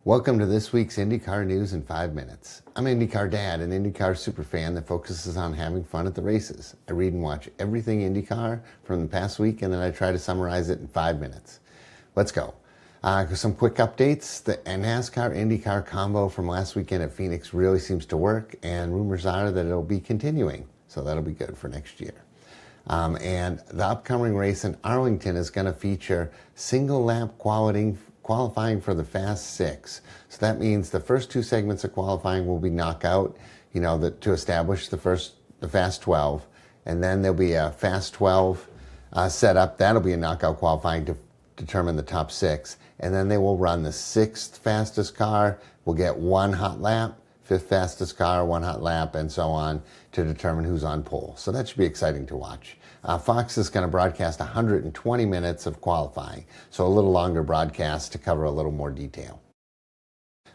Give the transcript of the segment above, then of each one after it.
Welcome to this week's IndyCar News in 5 minutes. I'm IndyCar Dad, an IndyCar superfan that focuses on having fun at the races. I read and watch everything IndyCar from the past week, and then I try to summarize it in 5 minutes. Let's go. Some quick updates. The NASCAR-IndyCar combo from last weekend at Phoenix really seems to work, and rumors are that it'll be continuing, so that'll be good for next year. And the upcoming race in Arlington is going to feature single lap qualifying for the Fast Six. So that means the first two segments of qualifying will be knockout, to establish the Fast 12. And then there'll be a Fast 12 set up. That'll be a knockout qualifying to determine the top six. And then they will run the sixth fastest car, will get one hot lap, fifth fastest car, one hot lap, and so on to determine who's on pole. So that should be exciting to watch. Fox is going to broadcast 120 minutes of qualifying, so a little longer broadcast to cover a little more detail.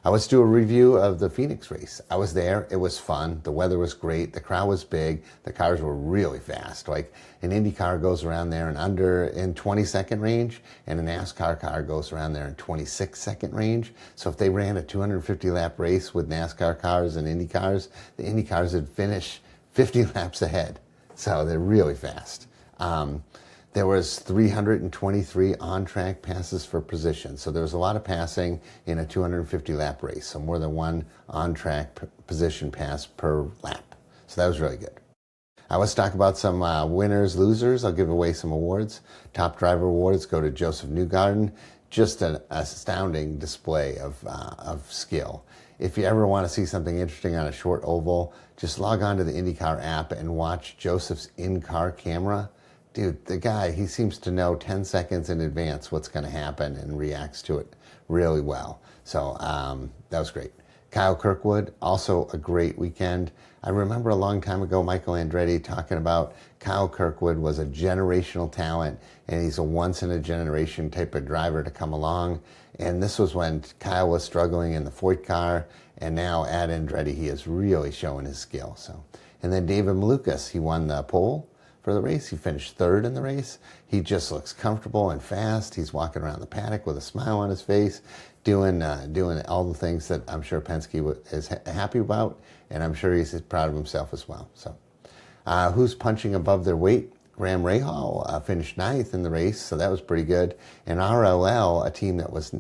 Let's do a review of the Phoenix race. I was there. It was fun. The weather was great. The crowd was big. The cars were really fast. Like an Indy car goes around there in 20-second range, and a NASCAR car goes around there in 26-second range. So if they ran a 250-lap race with NASCAR cars and Indy cars, the Indy cars would finish 50 laps ahead. So they're really fast. There was 323 on-track passes for position. So there was a lot of passing in a 250-lap race. So more than one on-track position pass per lap. So that was really good. Let's talk about some winners, losers. I'll give away some awards. Top driver awards go to Joseph Newgarden. Just an astounding display of skill. If you ever want to see something interesting on a short oval, just log on to the IndyCar app and watch Joseph's in-car camera. Dude, the guy, he seems to know 10 seconds in advance what's going to happen and reacts to it really well. So that was great. Kyle Kirkwood, also a great weekend. I remember a long time ago, Michael Andretti talking about Kyle Kirkwood was a generational talent, and he's a once-in-a-generation type of driver to come along. And this was when Kyle was struggling in the Ford car, and now at Andretti, he is really showing his skill. And then David Malukas, he won the pole for the race. He finished third in the race. He just looks comfortable and fast. He's walking around the paddock with a smile on his face, doing all the things that I'm sure Penske is happy about, and I'm sure he's proud of himself as well. So, who's punching above their weight? Graham Rahal finished 9th in the race, so that was pretty good. And RLL, a team that was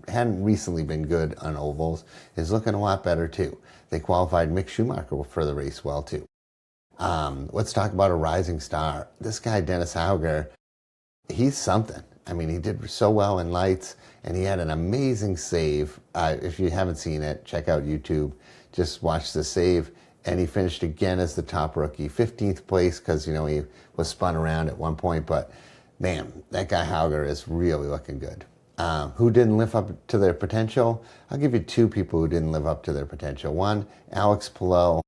hadn't recently been good on ovals, is looking a lot better too. They qualified Mick Schumacher for the race well too. Let's talk about a rising star. This guy, Dennis Hauger, he's something. I mean, he did so well in lights, and he had an amazing save. If you haven't seen it, check out YouTube. Just watch the save. And he finished again as the top rookie. 15th place because, he was spun around at one point. But, man, that guy Hauger is really looking good. Who didn't live up to their potential? I'll give you two people who didn't live up to their potential. One, Alex Palou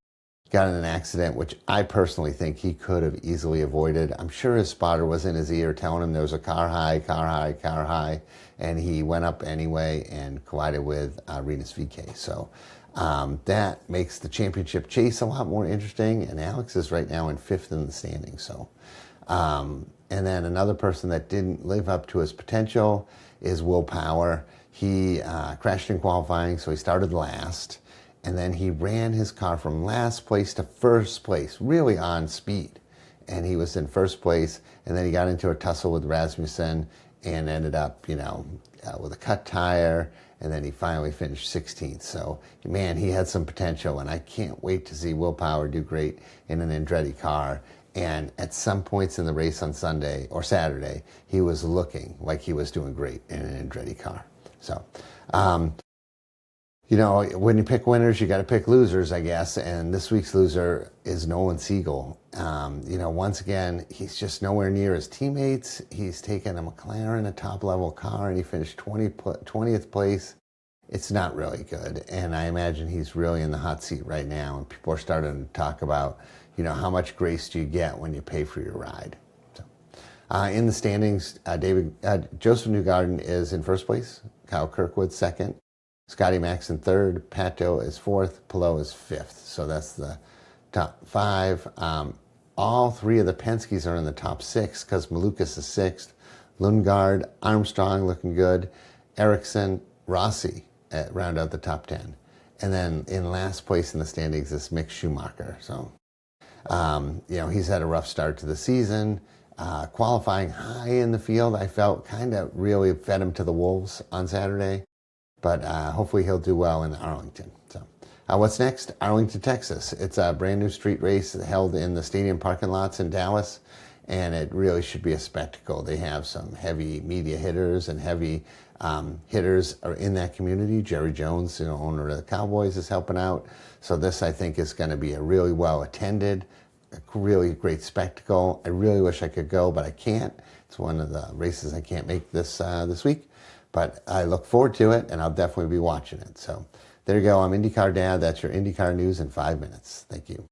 got in an accident, which I personally think he could have easily avoided. I'm sure his spotter was in his ear telling him there was a car high, and he went up anyway and collided with Rinus VeeKay. So that makes the championship chase a lot more interesting, and Alex is right now in 5th in the standings. So, and then another person that didn't live up to his potential is Will Power. He crashed in qualifying, so he started last. And then he ran his car from last place to first place, really on speed. And he was in first place, and then he got into a tussle with Rasmussen and ended up, with a cut tire, and then he finally finished 16th. So, man, he had some potential, and I can't wait to see Will Power do great in an Andretti car. And at some points in the race on Sunday or Saturday, he was looking like he was doing great in an Andretti car. So, when you pick winners, you got to pick losers, I guess. And this week's loser is Nolan Siegel. Once again, he's just nowhere near his teammates. He's taken a McLaren, a top-level car, and he finished 20th place. It's not really good. And I imagine he's really in the hot seat right now. And people are starting to talk about, how much grace do you get when you pay for your ride? So, in the standings, Joseph Newgarden is in first place. Kyle Kirkwood second. Scotty Maxson third, Pato is fourth, Palou is fifth. So that's the top 5. All 3 of the Penskes are in the top 6 because Malukas is 6th. Lundgaard, Armstrong looking good. Ericsson, Rossi round out the top 10. And then in last place in the standings is Mick Schumacher. So, he's had a rough start to the season. Qualifying high in the field, I felt kind of really fed him to the wolves on Saturday. But hopefully he'll do well in Arlington. So, what's next? Arlington, Texas. It's a brand new street race held in the stadium parking lots in Dallas. And it really should be a spectacle. They have some heavy media hitters and heavy hitters are in that community. Jerry Jones, owner of the Cowboys, is helping out. So this, I think, is going to be a really well-attended, a really great spectacle. I really wish I could go, but I can't. It's one of the races I can't make this week. But I look forward to it, and I'll definitely be watching it. So there you go. I'm IndyCar Dad. That's your IndyCar news in 5 minutes. Thank you.